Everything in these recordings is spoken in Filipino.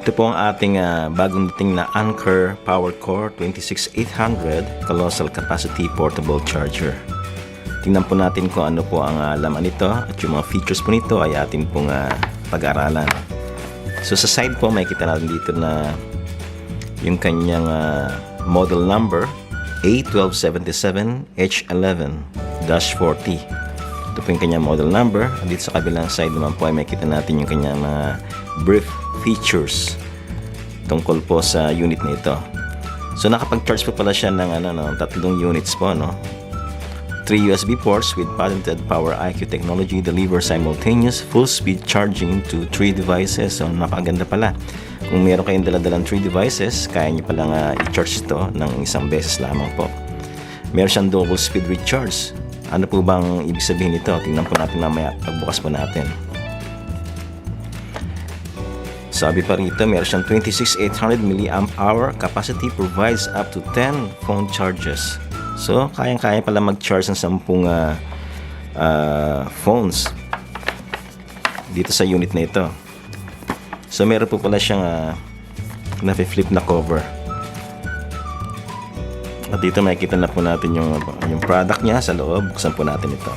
Ito po ang ating bagong dating na Anker PowerCore 26800 Colossal Capacity Portable Charger. Tingnan po natin kung ano po ang laman nito at yung mga features po nito ay atin pong pag-aralan. So sa side po may kita natin dito na yung kanyang model number A1277H11-40. Ito po yung kanyang model number. Dito sa kabilang side naman po ay may kita natin yung kanyang brief features tungkol po sa unit na ito. So nakapag-charge po pala siya ng 3 units po, no? 3 USB ports with patented Power IQ technology deliver simultaneous full speed charging to 3 devices. So napakaganda pala. Kung meron kayong daladalang 3 devices, kaya nyo palang i-charge ito ng isang beses lamang po. Meron siyang double speed recharge. Ano po bang ibig sabihin nito? Tingnan po natin mamaya pagbukas po natin. Sabi pa rito, meron siyang 26800 mAh capacity, provides up to 10 phone charges. So, kayang-kaya pala mag-charge ng 10 phones dito sa unit na ito. So, meron po pala siyang na-flip na cover. At dito makikita na po natin yung product niya sa loob. Buksan po natin ito.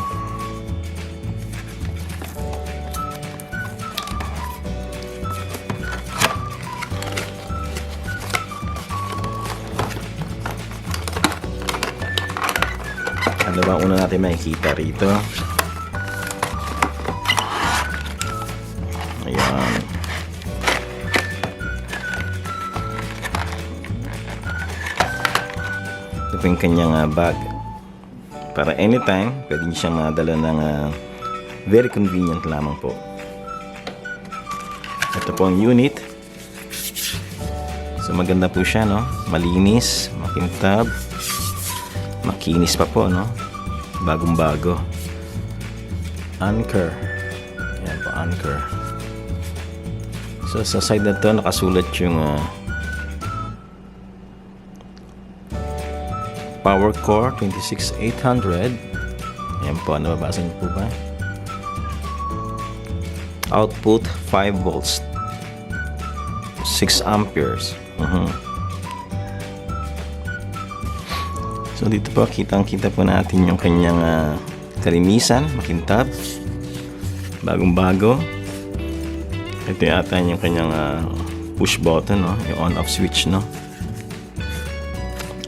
Ano ba una natin makikita rito? Ayan. Ito po yung kanyang bag. Para anytime, pwede niyo siyang madala ng very convenient lamang po. Ito po ang unit. So maganda po siya, no? Malinis, makintab, makinis pa po, no? Bagong-bago. Anker. Ayan po, Anker. So sa side na to nakasulat yung PowerCore 26800. Ayan po, nababasa niyo po ba? Output 5 volts 6 amperes. So dito po kitang-kita po natin yung kanyang kalinisan, makintab, bagong-bago. Ito yata yung kanyang push button, no? Yung on-off switch, no?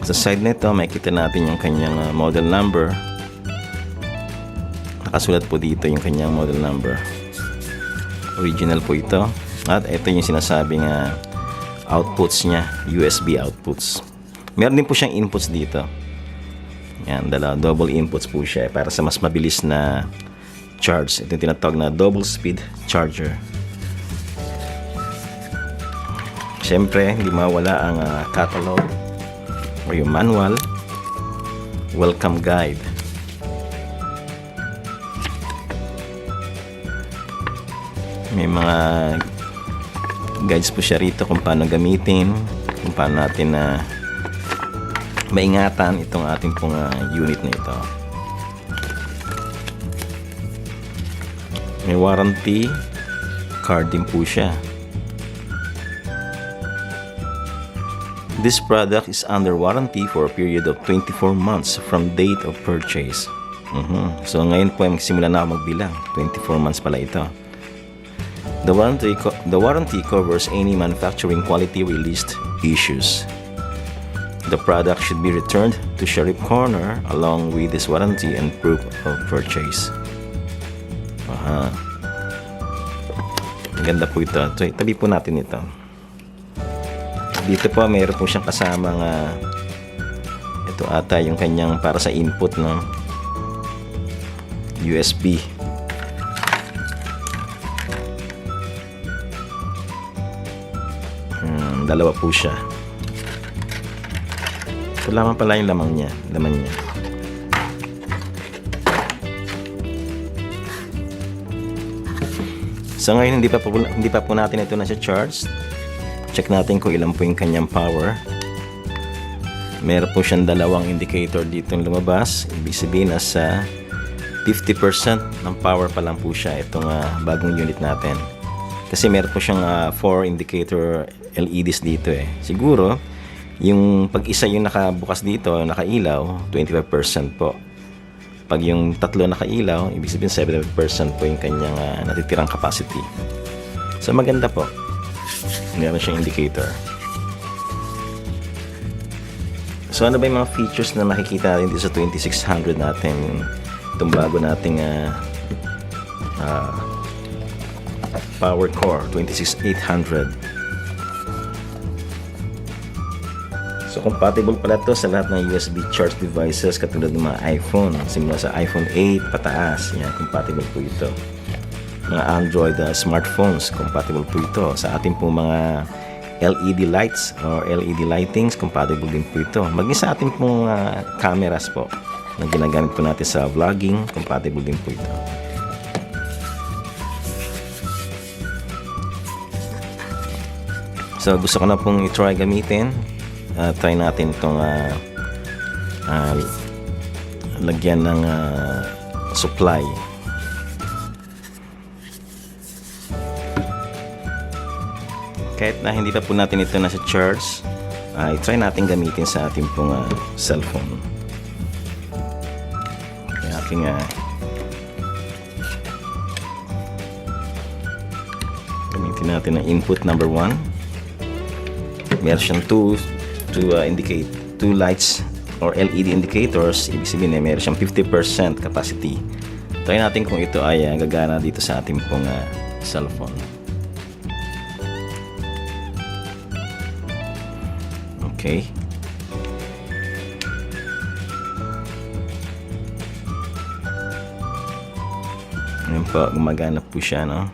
Sa side nito makikita natin yung kanyang model number. Nakasulat po dito yung kanyang model number. Original po ito. At ito yung sinasabing outputs niya, USB outputs. Meron din po siyang inputs dito. Yan, double inputs po siya para sa mas mabilis na charge. Ito yung tinatawag na double speed charger. Siyempre, hindi mawala ang catalog or yung manual, welcome guide. May mga guides po siya rito kung paano gamitin, kung paano natin maingatan itong ating pong unit na ito. May warranty card din po siya. This product is under warranty for a period of 24 months from date of purchase. So ngayon po ay magsimula na ako magbilang. 24 months pala ito. The warranty covers any manufacturing quality released issues. The product should be returned to Sheriff Corner along with this warranty and proof of purchase. Ganda po ito. So, itabi po natin ito. Dito po mayroon po siyang kasamang ito ata yung kanyang para sa input, no? USB. Dalawa po siya. Ito lamang pala yung laman niya. So ngayon hindi pa po natin ito na siya charged. Check natin kung ilan po yung kanyang power. Meron po siyang dalawang indicator dito lumabas. Ibig sabihin nasa 50% ng power pa lang po siya itong bagong unit natin. Kasi meron po siyang 4 indicator LEDs dito eh. Siguro, yung pag isa yung nakabukas dito, nakailaw, 25% po. Pag yung tatlo nakailaw, ibig sabihin 70% po yung kanyang natitirang capacity. So maganda po. Meron siyang indicator. So ano ba yung mga features na makikita natin dito sa 2600 natin? Itong bago nating Power Core 26800. So compatible pala to sa lahat ng USB charge devices katulad ng mga iPhone. Simula sa iPhone 8 pataas. Yan, compatible po ito. Mga Android smartphones, compatible po ito. Sa ating po mga LED lights or LED lightings, compatible din po ito. Maging sa ating pong cameras po na ginagamit po natin sa vlogging, compatible din po ito. So gusto ko na pong i-try gamitin. Try natin itong lagyan ng supply. Kahit na hindi pa po natin ito nasa charge, i-try natin gamitin sa ating pong cellphone. Yung aking gamitin natin ang input number 1. Meron siyang indicate 2 lights or LED indicators. Ibig sabihin meron siyang 50% capacity. Try natin kung ito ay gagana dito sa ating pong cellphone. Okay. Ngayon po, gumagana po siya, no?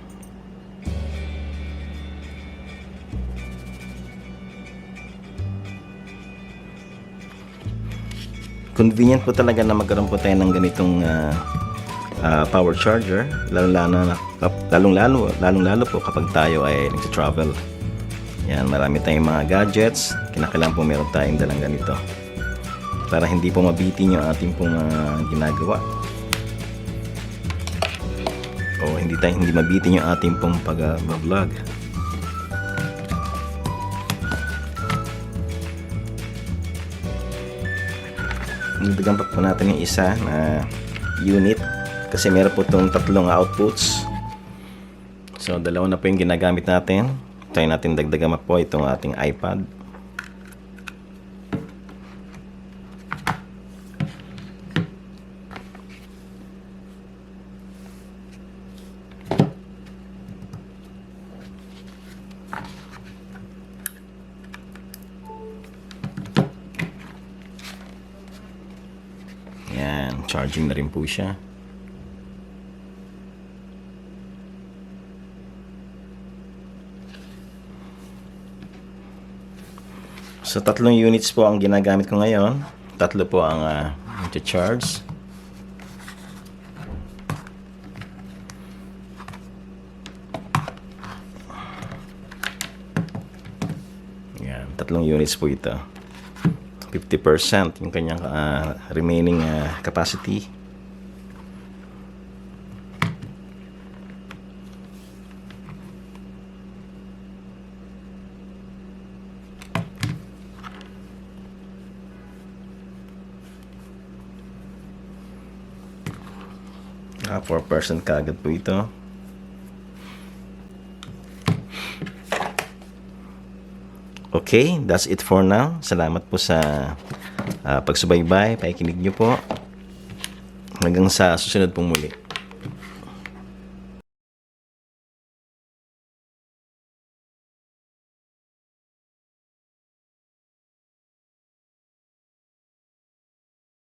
Convenient po talaga na magkaroon po tayo ng ganitong power charger, lalong-lalo po kapag tayo ay nagsa-travel. Yan, marami tayong mga gadgets, kinakailangan po meron tayong dalang ganito para hindi po mabitin yung ating pong ginagawa, o hindi mabitin yung ating pong pag-vlog. Nagdagan pa po natin yung isa na unit kasi meron po itong 3 outputs. So dalawa na po yung ginagamit natin. Try natin dagdagan po itong ating iPad. Yan, charging na rin po siya. So 3 units po ang ginagamit ko ngayon. 3 po ang charge. Yan, 3 units po ito. 50% yung kanyang remaining capacity. Ah, 4% kaagad po ito. Okay, that's it for now. Salamat po sa pagsubaybay, pakikinig nyo po. Hanggang sa susunod pong muli.